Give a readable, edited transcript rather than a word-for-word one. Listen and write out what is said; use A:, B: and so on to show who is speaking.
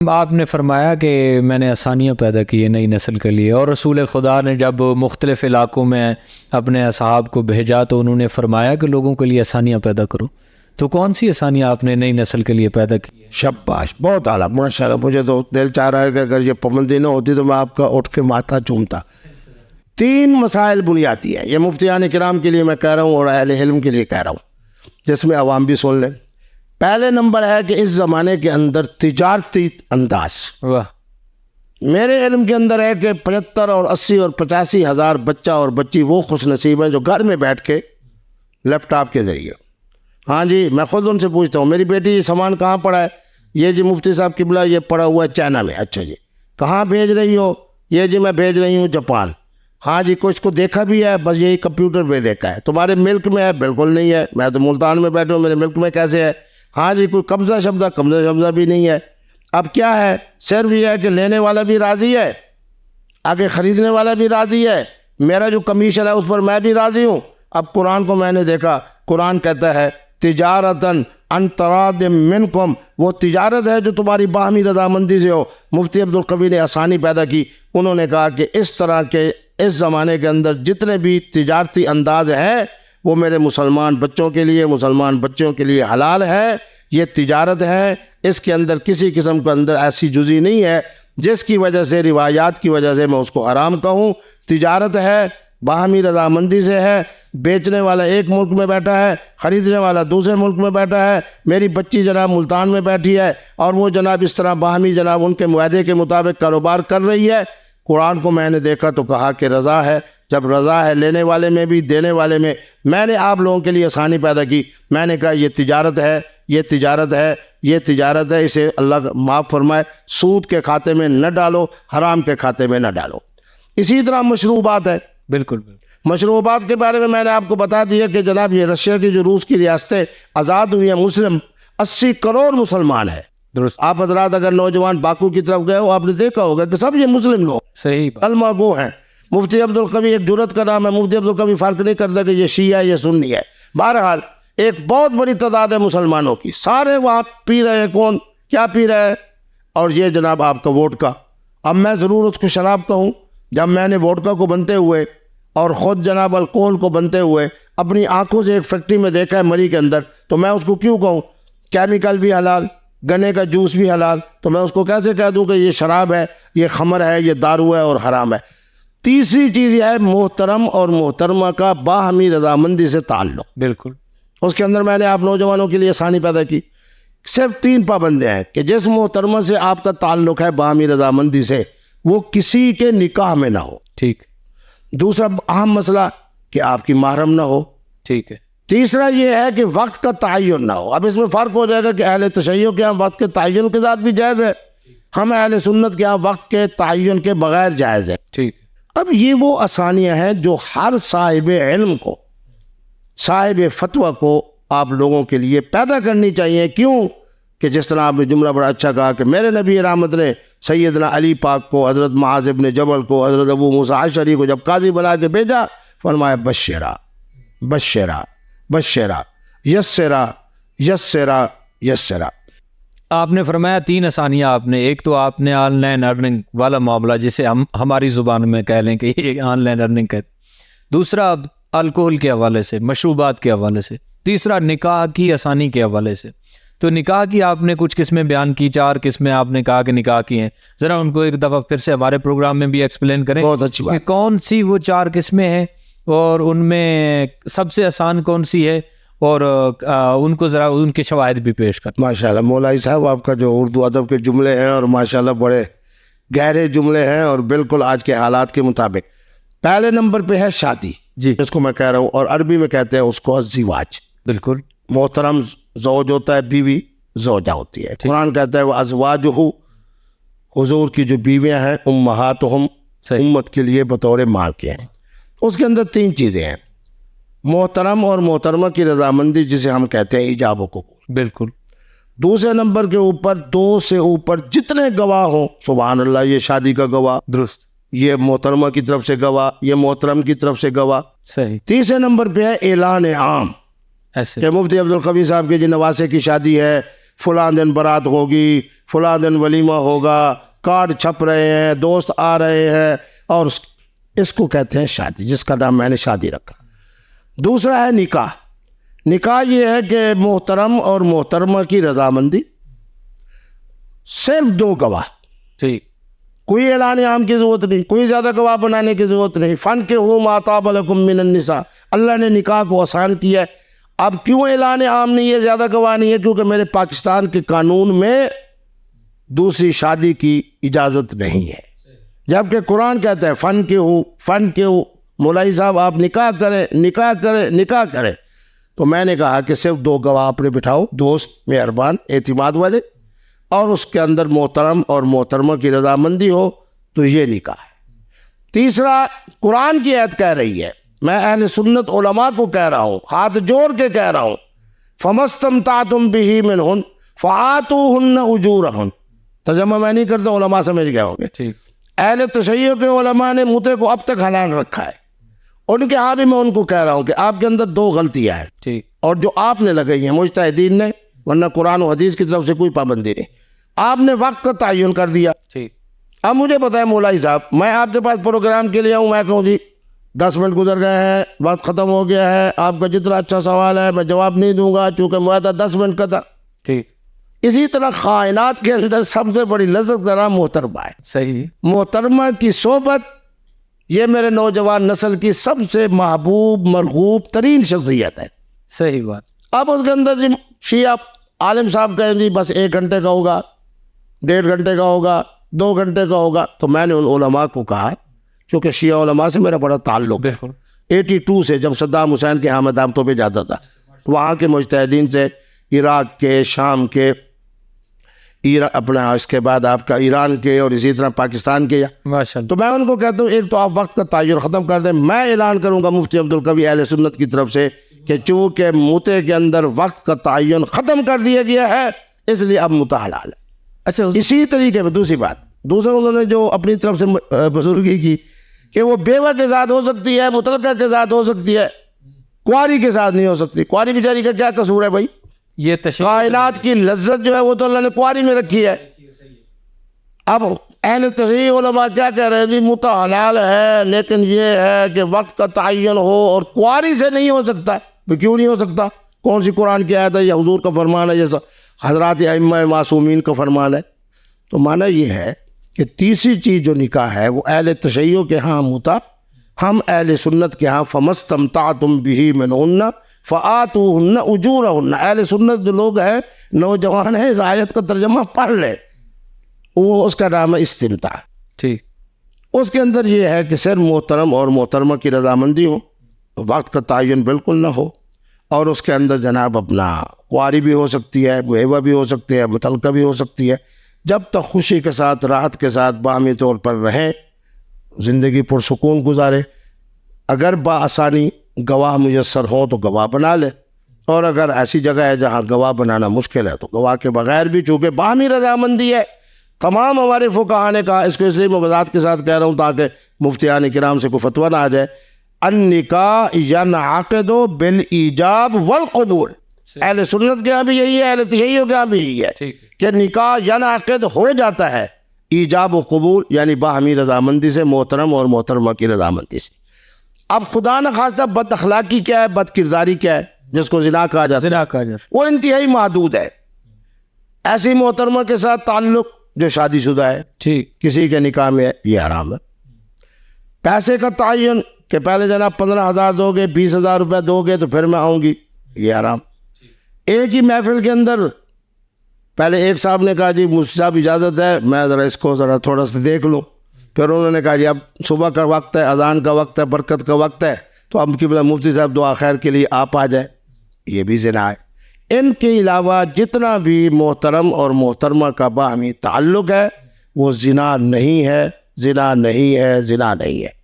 A: آپ نے فرمایا کہ میں نے آسانیاں پیدا کی ہیں نئی نسل کے لیے، اور رسول خدا نے جب مختلف علاقوں میں اپنے اصحاب کو بھیجا تو انہوں نے فرمایا کہ لوگوں کے لیے آسانیاں پیدا کرو. تو کون سی آسانیاں آپ نے نئی نسل کے لیے پیدا کی؟
B: شاباش، بہت اعلیٰ، ماشاء اللہ. مجھے تو دل چاہ رہا ہے کہ اگر یہ پابندی نہ ہوتی تو میں آپ کا اٹھ کے ماتھا چومتا. 3 مسائل بنیادی ہیں، یہ مفتیان کرام کے لیے میں کہہ رہا ہوں اور اہل علم کے لیے کہہ رہا ہوں، جس میں عوام بھی سن لیں. پہلے نمبر ہے کہ اس زمانے کے اندر تجارتی انداز.
A: واہ.
B: میرے علم کے اندر ہے کہ 75 اور 80 اور 85 ہزار بچہ اور بچی وہ خوش نصیب ہیں جو گھر میں بیٹھ کے لیپ ٹاپ کے ذریعے، ہاں جی، میں خود ان سے پوچھتا ہوں میری بیٹی یہ سامان کہاں پڑا ہے؟ یہ جی مفتی صاحب قبلہ یہ پڑا ہوا ہے چائنا میں. اچھا جی، کہاں بھیج رہی ہو؟ یہ جی میں بھیج رہی ہوں جاپان. ہاں جی، کچھ کو دیکھا بھی ہے؟ بس یہی کمپیوٹر پہ دیکھا ہے. تمہارے ملک میں ہے؟ بالکل نہیں ہے، میں تو ملتان میں بیٹھا ہوں، میرے ملک میں کیسے ہے؟ ہاں جی، کوئی قبضہ شبضہ بھی نہیں ہے. اب کیا ہے؟ صرف یہ ہے کہ لینے والا بھی راضی ہے، آگے خریدنے والا بھی راضی ہے، میرا جو کمیشن ہے اس پر میں بھی راضی ہوں. اب قرآن کو میں نے دیکھا، قرآن کہتا ہے تجارتاً عن تراض منکم، وہ تجارت ہے جو تمہاری باہمی رضامندی سے ہو. مفتی عبدالقوی نے آسانی پیدا کی. انہوں نے کہا کہ اس طرح کے اس زمانے کے اندر جتنے بھی تجارتی انداز ہیں وہ میرے مسلمان بچوں کے لیے، مسلمان بچوں کے لیے حلال ہے. یہ تجارت ہے، اس کے اندر کسی قسم کے اندر ایسی جزی نہیں ہے جس کی وجہ سے، روایات کی وجہ سے میں اس کو حرام کہوں. تجارت ہے، باہمی رضامندی سے ہے، بیچنے والا ایک ملک میں بیٹھا ہے، خریدنے والا دوسرے ملک میں بیٹھا ہے. میری بچی جناب ملتان میں بیٹھی ہے اور وہ جناب اس طرح باہمی جناب ان کے معاہدے کے مطابق کاروبار کر رہی ہے. قرآن کو میں نے دیکھا تو کہا کہ رضا ہے. جب رضا ہے لینے والے میں بھی دینے والے میں، میں نے آپ لوگوں کے لیے آسانی پیدا کی. میں نے کہا یہ تجارت ہے، یہ تجارت ہے، یہ تجارت ہے، اسے اللہ معاف فرمائے سود کے کھاتے میں نہ ڈالو، حرام کے کھاتے میں نہ ڈالو. اسی طرح مشروبات ہے.
A: بالکل.
B: مشروبات کے بارے میں نے آپ کو بتا دیا کہ جناب یہ رشیا کی جو روس کی ریاستیں آزاد ہوئی ہیں، مسلم 80 کروڑ مسلمان ہیں.
A: درست.
B: آپ حضرات اگر نوجوان باکو کی طرف گئے ہو آپ نے دیکھا ہوگا کہ سب یہ مسلم لوگ
A: صحیح
B: کلمہ گو ہیں. مفتی عبدالقوی ایک جرت کا نام ہے، مفتی عبدالقوی فرق نہیں کرتا کہ یہ شیعہ ہے یہ سنی ہے. بہرحال ایک بہت بڑی تعداد ہے مسلمانوں کی، سارے وہاں پی رہے ہیں. کون کیا پی رہے ہیں؟ اور یہ جناب آپ کا ووڈکا. اب میں ضرور اس کو شراب کہوں، جب میں نے ووڈکا کو بنتے ہوئے اور خود جناب الکوہل کو بنتے ہوئے اپنی آنکھوں سے ایک فیکٹری میں دیکھا ہے مری کے اندر، تو میں اس کو کیوں کہوں؟ کیمیکل بھی حلال، گنے کا جوس بھی حلال، تو میں اس کو کیسے کہہ دوں کہ یہ شراب ہے، یہ خمر ہے، یہ دارو ہے اور حرام ہے؟ تیسری چیز یہ ہے محترم اور محترمہ کا باہمی رضامندی سے تعلق.
A: بالکل.
B: اس کے اندر میں نے آپ نوجوانوں کے لیے آسانی پیدا کی. صرف 3 پابندیاں ہیں کہ جس محترمہ سے آپ کا تعلق ہے باہمی رضامندی سے وہ کسی کے نکاح میں نہ ہو.
A: ٹھیک.
B: دوسرا اہم مسئلہ کہ آپ کی محرم نہ ہو.
A: ٹھیک ہے.
B: تیسرا یہ ہے کہ وقت کا تعین نہ ہو. اب اس میں فرق ہو جائے گا کہ اہل تشیع کے ہاں وقت کے تعین کے ساتھ بھی جائز ہے، ہم اہل سنت کے ہاں وقت کے تعین کے بغیر جائز ہے.
A: ٹھیک.
B: اب یہ وہ آسانیاں ہیں جو ہر صاحب علم کو، صاحب فتویٰ کو آپ لوگوں کے لیے پیدا کرنی چاہیے. کیوں کہ جس طرح آپ نے جملہ بڑا اچھا کہا کہ میرے نبی رحمت نے سیدنا علی پاک کو، حضرت معاذ بن جبل کو، حضرت ابو موسیٰ اشعری کو جب قاضی بنا کے بھیجا فرمایا بشرا بشرا بشرا یسرا یسرا یسرا.
A: آپ نے فرمایا 3 آسانیاں آپ نے، ایک تو آپ نے آن لائن ارننگ والا معاملہ جسے ہم ہماری زبان میں کہہ لیں کہ یہ آن لائن ارننگ ہے. دوسرا الکوہل کے حوالے سے، مشروبات کے حوالے سے. تیسرا نکاح کی آسانی کے حوالے سے. تو نکاح کی آپ نے کچھ قسمیں بیان کی، 4 قسمیں آپ نے کہا کہ نکاح کی ہیں. ذرا ان کو ایک دفعہ پھر سے ہمارے پروگرام میں بھی ایکسپلین کریں.
B: بہت اچھی بات.
A: کہ کون سی وہ 4 قسمیں ہیں اور ان میں سب سے آسان کون سی ہے، اور ان کو ذرا ان کے شواہد بھی پیش کریں.
B: ماشاءاللہ مولائی صاحب آپ کا جو اردو ادب کے جملے ہیں اور ماشاءاللہ بڑے گہرے جملے ہیں اور بالکل آج کے حالات کے مطابق. پہلے نمبر پہ ہے شادی،
A: جی،
B: جس کو میں کہہ رہا ہوں، اور عربی میں کہتے ہیں اس کو الزواج.
A: بالکل.
B: محترم زوج ہوتا ہے، بیوی زوجہ ہوتی ہے. قرآن کہتا ہے وہ ازواجہ، حضور کی جو بیویاں ہیں امہاتہم، امت کے لیے بطور ماں کے ہیں. اس کے اندر 3 چیزیں ہیں، محترم اور محترمہ کی رضامندی جسے ہم کہتے ہیں ایجاب و قبول.
A: بالکل.
B: دوسرے نمبر کے اوپر 2 سے اوپر جتنے گواہ ہوں، سبحان اللہ، یہ شادی کا گواہ،
A: درست،
B: یہ محترمہ کی طرف سے گواہ، یہ محترم کی طرف سے گواہ.
A: صحیح.
B: تیسرے نمبر پہ ہے اعلان عام،
A: ایسے
B: کہ مفتی عبدالقوی صاحب کے جی نواسے کی شادی ہے، فلاں دن برات ہوگی، فلاں دن ولیمہ ہوگا، کارڈ چھپ رہے ہیں، دوست آ رہے ہیں، اور اس کو کہتے ہیں شادی، جس کا نام میں نے شادی رکھا۔ دوسرا ہے نکاح۔ نکاح یہ ہے کہ محترم اور محترمہ کی رضامندی، صرف 2 گواہ،
A: ٹھیک،
B: کوئی اعلان عام کی ضرورت نہیں، کوئی زیادہ گواہ بنانے کی ضرورت نہیں۔ فَانكِحُوا مَا طَابَ لَكُم مِّنَ النِّسَاءِ، اللہ نے نکاح کو آسان کیا ہے۔ اب کیوں اعلان عام نہیں ہے، زیادہ گواہ نہیں ہے؟ کیونکہ میرے پاکستان کے قانون میں دوسری شادی کی اجازت نہیں ہے، جبکہ قرآن کہتا ہے فَانكِحُوا، مولوی صاحب آپ نکاح کریں، نکاح کریں، نکاح کریں۔ تو میں نے کہا کہ صرف 2 گواہ اپنے بٹھاؤ، دوست مہربان اعتماد والے، اور اس کے اندر محترم اور محترمہ کی رضامندی ہو، تو یہ نکاح ہے۔ تیسرا، قرآن کی آیت کہہ رہی ہے، میں اہل سنت علماء کو کہہ رہا ہوں، ہاتھ جوڑ کے کہہ رہا ہوں، فَمَسْتَمْتَعْتُمْ بِهِ مِنْهُنَّ فَآتُوهُنَّ أُجُورَهُنَّ۔ ترجمہ میں نہیں کرتا، علماء سمجھ گئے ہوں گے۔
A: ٹھیک،
B: اہل تشیع کے علماء نے متے کو اب تک حلال رکھا ہے، ان کے ہاں بھی میں ان کو کہہ رہا ہوں کہ آپ کے اندر 2 غلطیاں ہیں،
A: ٹھیک،
B: اور جو آپ نے لگائی ہیں مجتہدین نے، ورنہ قرآن و حدیث کی طرف سے کوئی پابندی نہیں۔ آپ نے وقت کا تعین کر دیا۔
A: ٹھیک،
B: اب مجھے بتائیں مولوی صاحب، میں آپ کے پاس پروگرام کے لیے آؤں، میں کہوں جی 10 منٹ گزر گئے ہیں، وقت ختم ہو گیا ہے، آپ کا جتنا اچھا سوال ہے میں جواب نہیں دوں گا، چونکہ معاہدہ 10 منٹ کا تھا۔
A: ٹھیک،
B: اسی طرح کائنات کے اندر سب سے بڑی لذت ذرا محترمہ ہے۔
A: صحیح،
B: محترمہ کی صحبت یہ میرے نوجوان نسل کی سب سے محبوب مرغوب ترین شخصیت ہے۔
A: صحیح بات،
B: اب اس کے اندر جی شیعہ عالم صاحب کہیں جی بس 1 گھنٹے کا ہوگا، 1.5 گھنٹے کا ہوگا، 2 گھنٹے کا ہوگا، تو میں نے ان علماء کو کہا، کیونکہ شیعہ علماء سے میرا بڑا تعلق ہے،
A: بالکل،
B: 82 سے جب صدام حسین کے ہاں میں دعوتوں پہ جاتا تھا، وہاں کے مجتہدین سے، عراق کے، شام کے، اپنا اس کے بعد آپ کا ایران کے، اور اسی طرح پاکستان کے،
A: ماشاء اللہ،
B: تو میں ان کو کہتا ہوں ایک تو آپ وقت کا تعین ختم کر دیں۔ میں اعلان کروں گا مفتی عبدالقوی اہل سنت کی طرف سے کہ چونکہ متے کے اندر وقت کا تعین ختم کر دیا گیا ہے، اس لیے اب متا حلال ہے۔
A: اچھا،
B: اسی طریقے میں دوسرا انہوں نے جو اپنی طرف سے بزرگی کی کہ وہ بیوہ کے ساتھ ہو سکتی ہے، مطلقہ کے ساتھ ہو سکتی ہے، کنواری کے ساتھ نہیں ہو سکتی۔ کنواری بیچاری کا کیا قصور ہے بھائی؟
A: یہ تشریح،
B: کائنات کی لذت جو ہے وہ تو اللہ نے کنواری میں رکھی ہے۔ اب اہل تشیع علماء کیا کہہ رہے ہیں جی متا حلال ہے، لیکن یہ ہے کہ وقت کا تعین ہو اور کنواری سے نہیں ہو سکتا۔ کیوں نہیں ہو سکتا؟ کون سی قرآن کی آیت ہے یا حضور کا فرمان ہے یا حضرات ائمہ معصومین کا فرمان ہے؟ تو معنی یہ ہے کہ تیسری چیز جو نکاح ہے وہ اہل تشیع کے ہاں متا، ہم اہل سنت کے ہاں فَمَسْتَمْتَعْتُمْ بِهِ مِنْهُنَّ فَآتُوهُنَّ أُجُورَهُنَّ۔ اہل سنت جو لوگ ہیں، نوجوان ہیں، اس آیت کا ترجمہ پڑھ لیں، وہ اس کا نام ہے استمتاع۔
A: ٹھیک،
B: اس کے اندر یہ ہے کہ صرف محترم اور محترمہ کی رضامندی ہو، وقت کا تعین بالکل نہ ہو، اور اس کے اندر جناب اپنا کنواری بھی ہو سکتی ہے، بیوہ بھی ہو سکتی ہے، مطلقہ بھی ہو سکتی ہے، جب تک خوشی کے ساتھ، راحت کے ساتھ، باہمی طور پر رہیں، زندگی پرسکون گزارے۔ اگر بآسانی گواہ میسر ہوں تو گواہ بنا لے، اور اگر ایسی جگہ ہے جہاں گواہ بنانا مشکل ہے تو گواہ کے بغیر بھی، چونکہ باہمی رضامندی ہے۔ تمام ہمارے فقہاء نے کہا، اس کو اس لیے میں وضاحت کے ساتھ کہہ رہا ہوں تاکہ مفتیان کرام سے کوئی فتویٰ نہ آ جائے، النکاح ینعقد بالایجاب والقبول۔ اہل سنت کے یہاں بھی یہی ہے، اہل تشیع کے یہاں بھی یہی ہے کہ نکاح ینعقد ہو جاتا ہے ایجاب و قبول، یعنی باہمی رضامندی سے، محترم اور محترمہ کی رضامندی سے۔ اب خدا نہ خواستہ بد اخلاقی کیا ہے، بد کرداری کیا ہے، جس کو زنا کہا جاتا ہے،
A: زنا کا جرم،
B: وہ انتہائی محدود ہے۔ ایسی محترمہ کے ساتھ تعلق جو شادی شدہ ہے،
A: ٹھیک،
B: کسی کے نکاح میں، یہ حرام ہے۔ پیسے کا تعین کہ پہلے جناب 15,000 دو گے، 20,000 روپے دو گے تو پھر میں آؤں گی، یہ حرام۔ ایک ہی محفل کے اندر پہلے ایک صاحب نے کہا جی مفتی صاحب اجازت ہے میں ذرا اس کو ذرا تھوڑا سا دیکھ لوں، پھر انہوں نے کہا جی اب صبح کا وقت ہے، اذان کا وقت ہے، برکت کا وقت ہے، تو اب قبلہ مفتی صاحب دعا خیر کے لیے آپ آ جائیں، یہ بھی زنا ہے۔ ان کے علاوہ جتنا بھی محترم اور محترمہ کا باہمی تعلق ہے وہ زنا نہیں ہے، زنا نہیں ہے، زنا نہیں ہے۔